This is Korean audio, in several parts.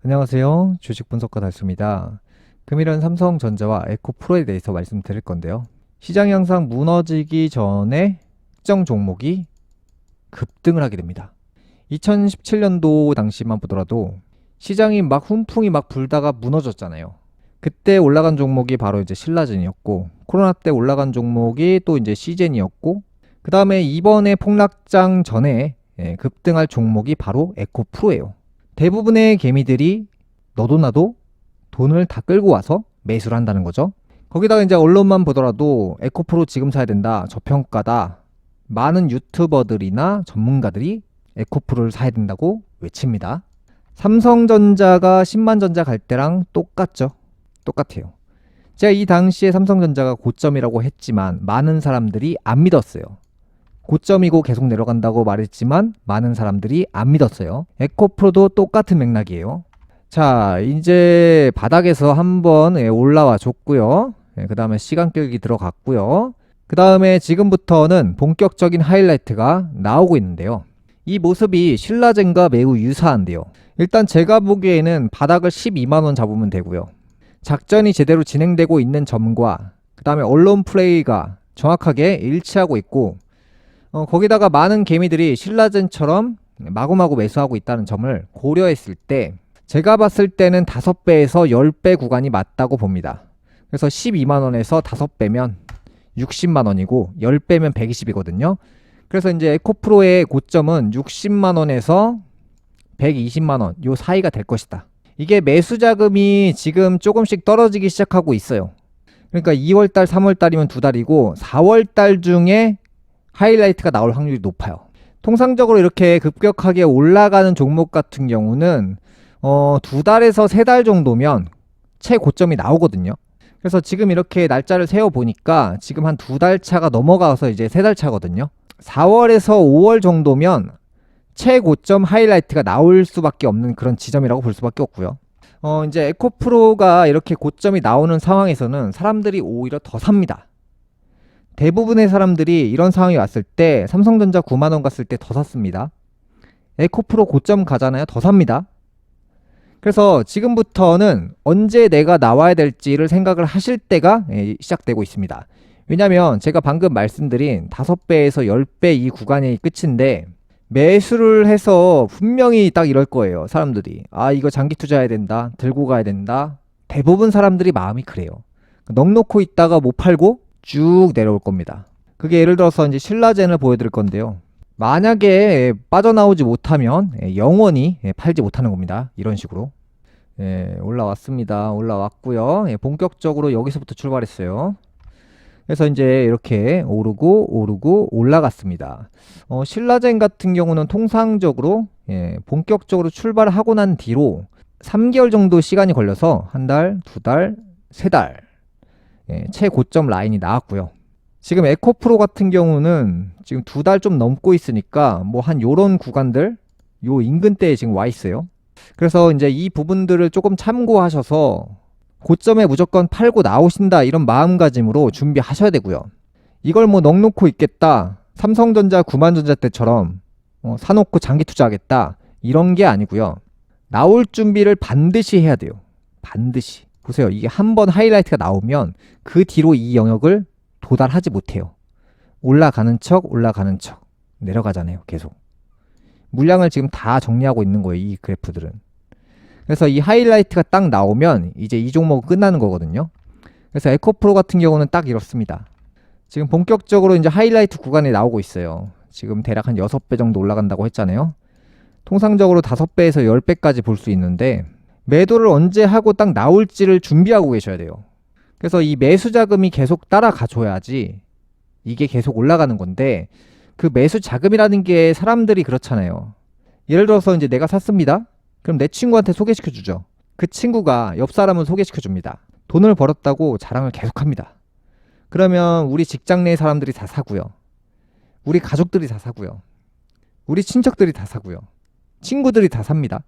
안녕하세요. 주식 분석가 달수입니다. 금일은 삼성전자와 에코프로에 대해서 말씀드릴 건데요. 시장이 항상 무너지기 전에 특정 종목이 급등을 하게 됩니다. 2017년도 당시만 보더라도 시장이 막 훈풍이 막 불다가 무너졌잖아요. 그때 올라간 종목이 바로 이제 신라젠이었고, 코로나 때 올라간 종목이 또 이제 시젠이었고, 그 다음에 이번에 폭락장 전에 급등할 종목이 바로 에코프로예요. 대부분의 개미들이 너도 나도 돈을 다 끌고 와서 매수를 한다는 거죠. 거기다가 이제 언론만 보더라도 에코프로 지금 사야 된다, 저평가다, 많은 유튜버들이나 전문가들이 에코프로를 사야 된다고 외칩니다. 삼성전자가 10만전자 갈 때랑 똑같죠. 똑같아요. 제가 이 당시에 삼성전자가 고점이라고 했지만 많은 사람들이 안 믿었어요. 고점이고 계속 내려간다고 말했지만 많은 사람들이 안 믿었어요. 에코프로도 똑같은 맥락이에요. 자, 이제 바닥에서 한번 올라와 줬고요. 그 다음에 시간 끌기 들어갔고요. 그 다음에 지금부터는 본격적인 하이라이트가 나오고 있는데요. 이 모습이 신라젠과 매우 유사한데요. 일단 제가 보기에는 바닥을 12만원 잡으면 되고요. 작전이 제대로 진행되고 있는 점과 그 다음에 언론 플레이가 정확하게 일치하고 있고, 거기다가 많은 개미들이 신라젠처럼 마구마구 매수하고 있다는 점을 고려했을 때 제가 봤을 때는 5배에서 10배 구간이 맞다고 봅니다. 그래서 12만원에서 5배면 60만원이고 10배면 120이거든요. 그래서 이제 에코프로의 고점은 60만원에서 120만원 요 사이가 될 것이다. 이게 매수 자금이 지금 조금씩 떨어지기 시작하고 있어요. 그러니까 2월달, 3월달이면 2달이고 4월달 중에 하이라이트가 나올 확률이 높아요. 통상적으로 이렇게 급격하게 올라가는 종목 같은 경우는 2달에서 3달 정도면 최고점이 나오거든요. 그래서 지금 이렇게 날짜를 세어보니까 지금 한 2달 차가 넘어가서 이제 3달 차거든요. 4월에서 5월 정도면 최고점 하이라이트가 나올 수밖에 없는 그런 지점이라고 볼 수밖에 없고요. 이제 에코프로가 이렇게 고점이 나오는 상황에서는 사람들이 오히려 더 삽니다. 대부분의 사람들이 이런 상황이 왔을 때 삼성전자 9만원 갔을 때 더 샀습니다. 에코프로 고점 가잖아요. 더 삽니다. 그래서 지금부터는 언제 내가 나와야 될지를 생각을 하실 때가 시작되고 있습니다. 왜냐면 제가 방금 말씀드린 5배에서 10배 이 구간이 끝인데, 매수를 해서 분명히 딱 이럴 거예요. 사람들이 이거 장기 투자해야 된다, 들고 가야 된다. 대부분 사람들이 마음이 그래요. 넉놓고 있다가 못 팔고 쭉 내려올 겁니다. 그게 예를 들어서 이제 신라젠을 보여드릴 건데요. 만약에 빠져나오지 못하면 영원히 팔지 못하는 겁니다. 이런 식으로. 올라왔습니다. 올라왔고요. 본격적으로 여기서부터 출발했어요. 그래서 이제 이렇게 오르고 올라갔습니다. 신라젠 같은 경우는 통상적으로 본격적으로 출발하고 난 뒤로 3개월 정도 시간이 걸려서 한 달, 2달, 3달 최고점 라인이 나왔고요. 지금 에코프로 같은 경우는 지금 2달 좀 넘고 있으니까 뭐 한 요런 구간들 요 인근대에 지금 와 있어요. 그래서 이제 이 부분들을 조금 참고하셔서 고점에 무조건 팔고 나오신다 이런 마음가짐으로 준비하셔야 되고요. 이걸 뭐 넉놓고 있겠다, 삼성전자 9만전자 때처럼 사놓고 장기 투자하겠다 이런 게 아니고요. 나올 준비를 반드시 해야 돼요. 반드시. 보세요. 이게 한번 하이라이트가 나오면 그 뒤로 이 영역을 도달하지 못해요. 올라가는 척 내려가잖아요. 계속. 물량을 지금 다 정리하고 있는 거예요. 이 그래프들은. 그래서 이 하이라이트가 딱 나오면 이제 이 종목은 끝나는 거거든요. 그래서 에코프로 같은 경우는 딱 이렇습니다. 지금 본격적으로 이제 하이라이트 구간에 나오고 있어요. 지금 대략 한 6배 정도 올라간다고 했잖아요. 통상적으로 5배에서 10배까지 볼 수 있는데 매도를 언제 하고 딱 나올지를 준비하고 계셔야 돼요. 그래서 이 매수 자금이 계속 따라가 줘야지 이게 계속 올라가는 건데, 그 매수 자금이라는 게 사람들이 그렇잖아요. 예를 들어서 이제 내가 샀습니다. 그럼 내 친구한테 소개시켜 주죠. 그 친구가 옆 사람을 소개시켜 줍니다. 돈을 벌었다고 자랑을 계속합니다. 그러면 우리 직장 내 사람들이 다 사고요. 우리 가족들이 다 사고요. 우리 친척들이 다 사고요. 친구들이 다 삽니다.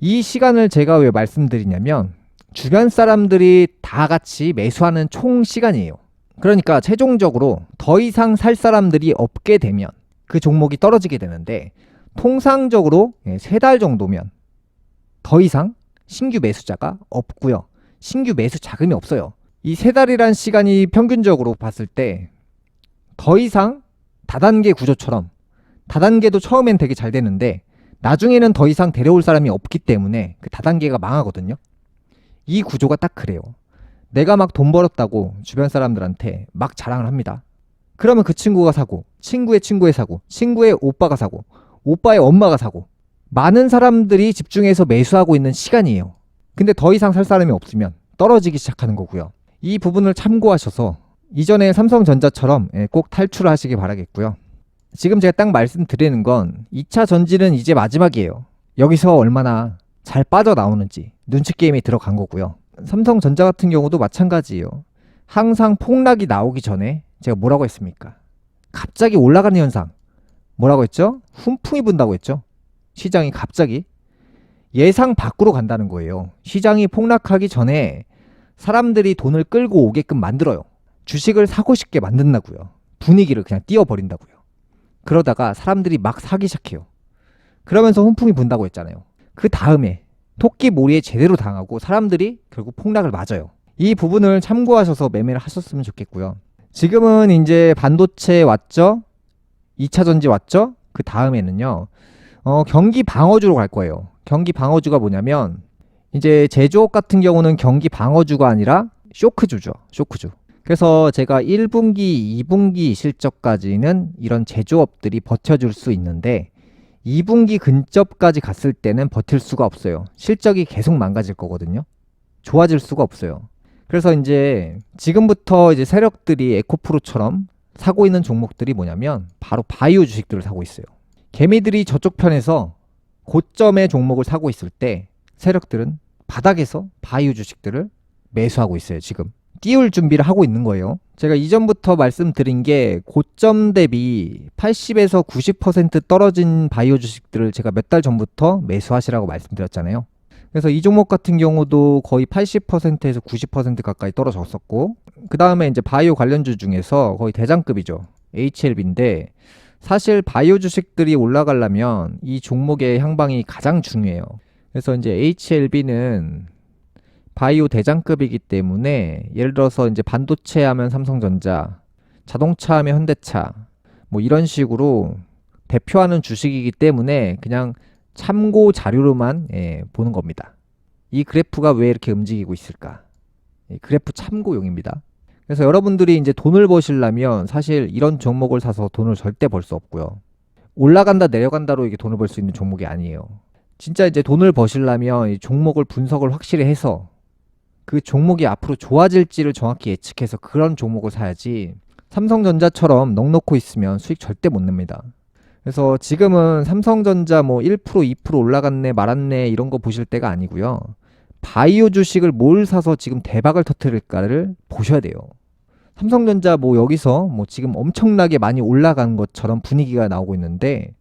이 시간을 제가 왜 말씀드리냐면 주변 사람들이 다 같이 매수하는 총 시간이에요. 그러니까 최종적으로 더 이상 살 사람들이 없게 되면 그 종목이 떨어지게 되는데, 통상적으로 3달 정도면 더 이상 신규 매수자가 없고요. 신규 매수 자금이 없어요. 이 3달이란 시간이 평균적으로 봤을 때 더 이상 다단계 구조처럼, 다단계도 처음엔 되게 잘 되는데 나중에는 더 이상 데려올 사람이 없기 때문에 그 다단계가 망하거든요. 이 구조가 딱 그래요. 내가 막 돈 벌었다고 주변 사람들한테 막 자랑을 합니다. 그러면 그 친구가 사고, 친구의 친구의 사고, 친구의 오빠가 사고, 오빠의 엄마가 사고, 많은 사람들이 집중해서 매수하고 있는 시간이에요. 근데 더 이상 살 사람이 없으면 떨어지기 시작하는 거고요. 이 부분을 참고하셔서 이전에 삼성전자처럼 꼭 탈출을 하시기 바라겠고요. 지금 제가 딱 말씀드리는 건 2차 전지는 이제 마지막이에요. 여기서 얼마나 잘 빠져나오는지 눈치 게임에 들어간 거고요. 삼성전자 같은 경우도 마찬가지예요. 항상 폭락이 나오기 전에 제가 뭐라고 했습니까? 갑자기 올라가는 현상. 뭐라고 했죠? 훈풍이 분다고 했죠. 시장이 갑자기 예상 밖으로 간다는 거예요. 시장이 폭락하기 전에 사람들이 돈을 끌고 오게끔 만들어요. 주식을 사고 싶게 만든다고요. 분위기를 그냥 띄워버린다고요. 그러다가 사람들이 막 사기 시작해요. 그러면서 훈풍이 분다고 했잖아요. 그 다음에 토끼몰이에 제대로 당하고 사람들이 결국 폭락을 맞아요. 이 부분을 참고하셔서 매매를 하셨으면 좋겠고요. 지금은 이제 반도체 왔죠? 2차 전지 왔죠? 그 다음에는요. 경기 방어주로 갈 거예요. 경기 방어주가 뭐냐면 이제 제조업 같은 경우는 경기 방어주가 아니라 쇼크주죠. 쇼크주. 그래서 제가 1분기, 2분기 실적까지는 이런 제조업들이 버텨줄 수 있는데 2분기 근접까지 갔을 때는 버틸 수가 없어요. 실적이 계속 망가질 거거든요. 좋아질 수가 없어요. 그래서 이제 지금부터 이제 세력들이 에코프로처럼 사고 있는 종목들이 뭐냐면 바로 바이오 주식들을 사고 있어요. 개미들이 저쪽 편에서 고점의 종목을 사고 있을 때 세력들은 바닥에서 바이오 주식들을 매수하고 있어요. 지금 띄울 준비를 하고 있는 거예요. 제가 이전부터 말씀드린 게 고점 대비 80에서 90% 떨어진 바이오 주식들을 제가 몇 달 전부터 매수하시라고 말씀드렸잖아요. 그래서 이 종목 같은 경우도 거의 80%에서 90% 가까이 떨어졌었고, 그 다음에 이제 바이오 관련주 중에서 거의 대장급이죠. HLB인데 사실 바이오 주식들이 올라가려면 이 종목의 향방이 가장 중요해요. 그래서 이제 HLB는 바이오 대장급이기 때문에 예를 들어서 이제 반도체 하면 삼성전자, 자동차 하면 현대차, 뭐 이런 식으로 대표하는 주식이기 때문에 그냥 참고 자료로만 보는 겁니다. 이 그래프가 왜 이렇게 움직이고 있을까? 그래프 참고용입니다. 그래서 여러분들이 이제 돈을 버시려면 사실 이런 종목을 사서 돈을 절대 벌 수 없고요. 올라간다 내려간다로 이게 돈을 벌 수 있는 종목이 아니에요. 진짜 이제 돈을 버시려면 이 종목을 분석을 확실히 해서 그 종목이 앞으로 좋아질지를 정확히 예측해서 그런 종목을 사야지 삼성전자처럼 넉넉고 있으면 수익 절대 못 냅니다. 그래서 지금은 삼성전자 뭐 1% 2% 올라갔네 말았네 이런 거 보실 때가 아니고요. 바이오 주식을 뭘 사서 지금 대박을 터뜨릴까를 보셔야 돼요. 삼성전자 뭐 여기서 뭐 지금 엄청나게 많이 올라간 것처럼 분위기가 나오고 있는데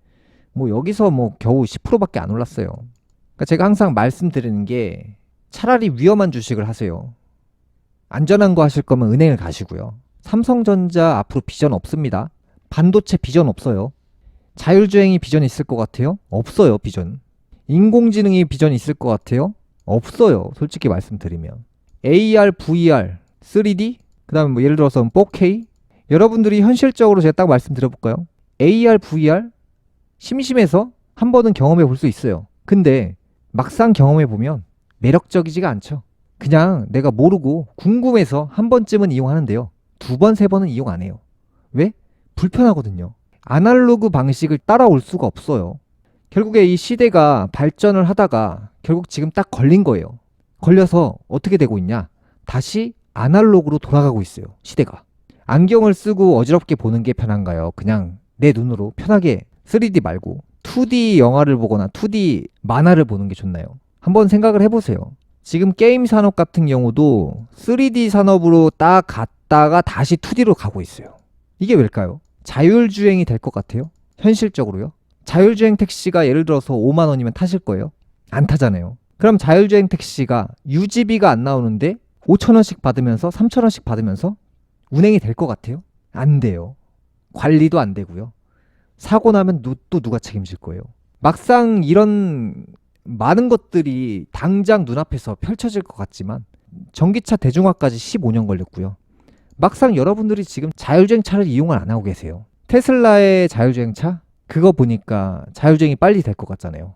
뭐 여기서 뭐 겨우 10%밖에 안 올랐어요. 그러니까 제가 항상 말씀드리는 게 차라리 위험한 주식을 하세요. 안전한 거 하실 거면 은행을 가시고요. 삼성전자 앞으로 비전 없습니다. 반도체 비전 없어요. 자율주행이 비전 있을 것 같아요? 없어요, 비전. 인공지능이 비전 있을 것 같아요? 없어요, 솔직히 말씀드리면. AR, VR, 3D, 그 다음에 뭐 예를 들어서 4K? 여러분들이 현실적으로 제가 딱 말씀드려볼까요? AR, VR? 심심해서 한 번은 경험해 볼 수 있어요. 근데 막상 경험해 보면 매력적이지가 않죠. 그냥 내가 모르고 궁금해서 한 번쯤은 이용하는데요. 2번, 3번은 이용 안 해요. 왜? 불편하거든요. 아날로그 방식을 따라올 수가 없어요. 결국에 이 시대가 발전을 하다가 결국 지금 딱 걸린 거예요. 걸려서 어떻게 되고 있냐? 다시 아날로그로 돌아가고 있어요. 시대가. 안경을 쓰고 어지럽게 보는 게 편한가요? 그냥 내 눈으로 편하게 3D 말고 2D 영화를 보거나 2D 만화를 보는 게 좋나요? 한번 생각을 해보세요. 지금 게임 산업 같은 경우도 3D 산업으로 딱 갔다가 다시 2D로 가고 있어요. 이게 왜일까요? 자율주행이 될 것 같아요? 현실적으로요? 자율주행 택시가 예를 들어서 5만 원이면 타실 거예요? 안 타잖아요. 그럼 자율주행 택시가 유지비가 안 나오는데 5천 원씩 받으면서 3천 원씩 받으면서 운행이 될 것 같아요? 안 돼요. 관리도 안 되고요. 사고 나면 또 누가 책임질 거예요? 막상 이런 많은 것들이 당장 눈앞에서 펼쳐질 것 같지만 전기차 대중화까지 15년 걸렸고요. 막상 여러분들이 지금 자율주행차를 이용을 안 하고 계세요. 테슬라의 자율주행차? 그거 보니까 자율주행이 빨리 될 것 같잖아요.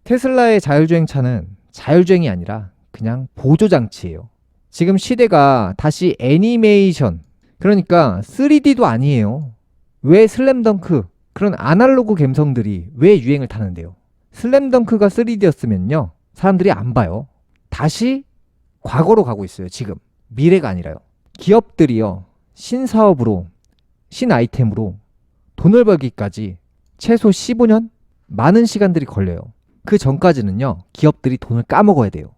테슬라의 자율주행차는 자율주행이 아니라 그냥 보조장치예요. 지금 시대가 다시 애니메이션, 그러니까 3D도 아니에요. 왜 슬램덩크, 그런 아날로그 감성들이 왜 유행을 타는데요? 슬램덩크가 3D였으면요 사람들이 안 봐요. 다시 과거로 가고 있어요. 지금 미래가 아니라요. 기업들이요 신사업으로 신아이템으로 돈을 벌기까지 최소 15년? 많은 시간들이 걸려요. 그 전까지는요 기업들이 돈을 까먹어야 돼요.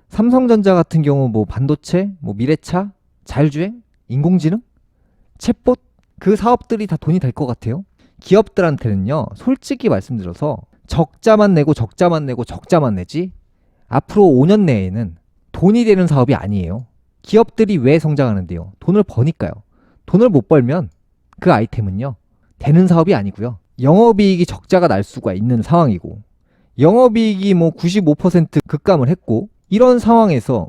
삼성전자 같은 경우 뭐 반도체, 뭐 미래차, 자율주행, 인공지능, 챗봇, 그 사업들이 다 돈이 될 것 같아요. 기업들한테는요 솔직히 말씀드려서 적자만 내고 적자만 내고 적자만 내지 앞으로 5년 내에는 돈이 되는 사업이 아니에요. 기업들이 왜 성장하는데요? 돈을 버니까요. 돈을 못 벌면 그 아이템은요 되는 사업이 아니고요. 영업이익이 적자가 날 수가 있는 상황이고, 영업이익이 뭐 95% 급감을 했고, 이런 상황에서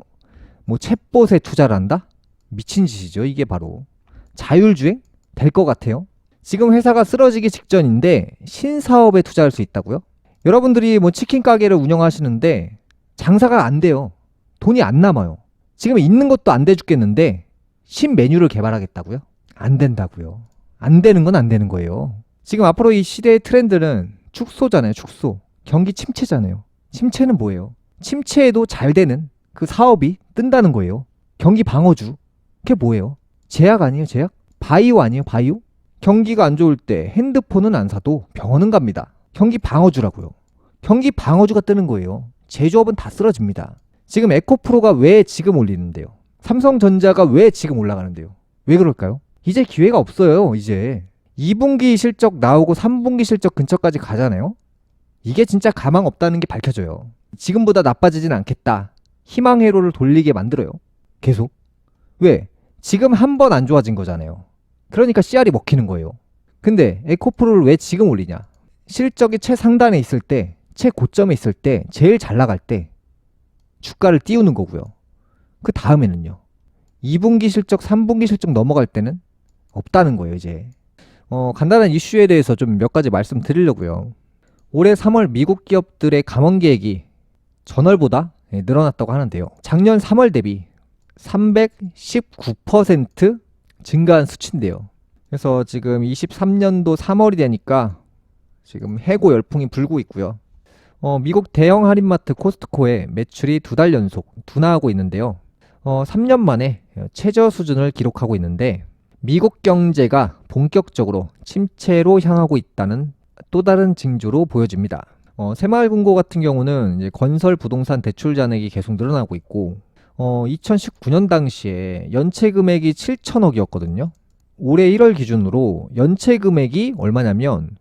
뭐 챗봇에 투자를 한다? 미친 짓이죠. 이게 바로 자율주행? 될 것 같아요. 지금 회사가 쓰러지기 직전인데 신사업에 투자할 수 있다고요? 여러분들이 뭐 치킨 가게를 운영하시는데 장사가 안 돼요. 돈이 안 남아요. 지금 있는 것도 안 돼 죽겠는데 신 메뉴를 개발하겠다고요? 안 된다고요. 안 되는 건 안 되는 거예요. 지금 앞으로 이 시대의 트렌드는 축소잖아요. 축소. 경기 침체잖아요. 침체는 뭐예요? 침체에도 잘 되는 그 사업이 뜬다는 거예요. 경기 방어주. 그게 뭐예요? 제약 아니에요? 제약? 바이오 아니에요? 바이오? 경기가 안 좋을 때 핸드폰은 안 사도 병원은 갑니다. 경기 방어주라고요. 경기 방어주가 뜨는 거예요. 제조업은 다 쓰러집니다. 지금 에코프로가 왜 지금 올리는데요? 삼성전자가 왜 지금 올라가는데요? 왜 그럴까요? 이제 기회가 없어요. 이제 2분기 실적 나오고 3분기 실적 근처까지 가잖아요. 이게 진짜 가망 없다는 게 밝혀져요. 지금보다 나빠지진 않겠다. 희망 회로를 돌리게 만들어요. 계속. 왜? 지금 한 번 안 좋아진 거잖아요. 그러니까 CR이 먹히는 거예요. 근데 에코프로를 왜 지금 올리냐? 실적이 최상단에 있을 때, 최고점에 있을 때, 제일 잘 나갈 때 주가를 띄우는 거고요. 그 다음에는요. 2분기 실적, 3분기 실적 넘어갈 때는 없다는 거예요, 이제. 간단한 이슈에 대해서 좀 몇 가지 말씀드리려고요. 올해 3월 미국 기업들의 감원 계획이 전월보다 늘어났다고 하는데요. 작년 3월 대비 319% 증가한 수치인데요. 그래서 지금 23년도 3월이 되니까 지금 해고 열풍이 불고 있고요. 미국 대형 할인마트 코스트코의 매출이 2달 연속 둔화하고 있는데요. 3년 만에 최저 수준을 기록하고 있는데 미국 경제가 본격적으로 침체로 향하고 있다는 또 다른 징조로 보여집니다. 새마을금고 같은 경우는 이제 건설 부동산 대출 잔액이 계속 늘어나고 있고 2019년 당시에 연체 금액이 7천억이었거든요. 올해 1월 기준으로 연체 금액이 얼마냐면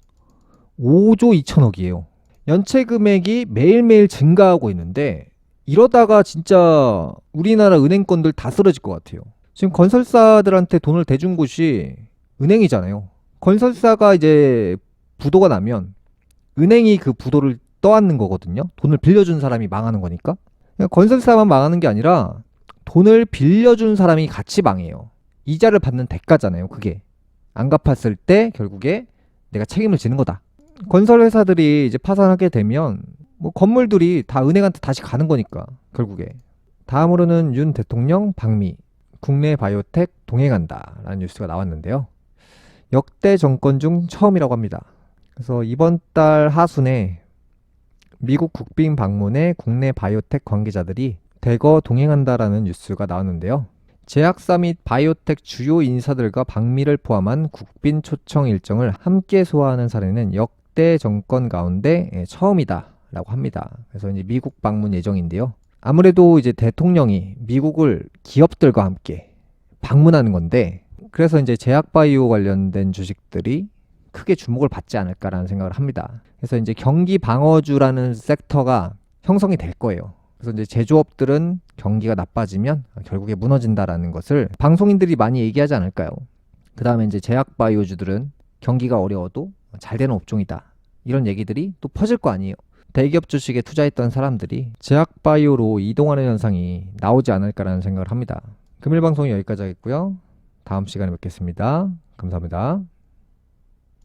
5조 2천억이에요. 연체 금액이 매일매일 증가하고 있는데 이러다가 진짜 우리나라 은행권들 다 쓰러질 것 같아요. 지금 건설사들한테 돈을 대준 곳이 은행이잖아요. 건설사가 이제 부도가 나면 은행이 그 부도를 떠안는 거거든요. 돈을 빌려준 사람이 망하는 거니까. 건설사만 망하는 게 아니라 돈을 빌려준 사람이 같이 망해요. 이자를 받는 대가잖아요. 그게 안 갚았을 때 결국에 내가 책임을 지는 거다. 건설 회사들이 이제 파산하게 되면 뭐 건물들이 다 은행한테 다시 가는 거니까 결국에. 다음으로는 윤 대통령 방미 국내 바이오텍 동행한다 라는 뉴스가 나왔는데요. 역대 정권 중 처음이라고 합니다. 그래서 이번 달 하순에 미국 국빈 방문에 국내 바이오텍 관계자들이 대거 동행한다라는 뉴스가 나왔는데요. 제약사 및 바이오텍 주요 인사들과 방미를 포함한 국빈 초청 일정을 함께 소화하는 사례는 역대 정권 가운데 처음이다라고 합니다. 그래서 이제 미국 방문 예정인데요. 아무래도 이제 대통령이 미국을 기업들과 함께 방문하는 건데, 그래서 이제 제약바이오 관련된 주식들이 크게 주목을 받지 않을까라는 생각을 합니다. 그래서 이제 경기 방어주라는 섹터가 형성이 될 거예요. 그래서 이제 제조업들은 경기가 나빠지면 결국에 무너진다라는 것을 방송인들이 많이 얘기하지 않을까요? 그 다음에 이제 제약바이오주들은 경기가 어려워도 잘 되는 업종이다. 이런 얘기들이 또 퍼질 거 아니에요. 대기업 주식에 투자했던 사람들이 제약바이오로 이동하는 현상이 나오지 않을까라는 생각을 합니다. 금일 방송 여기까지 하겠고요. 다음 시간에 뵙겠습니다. 감사합니다.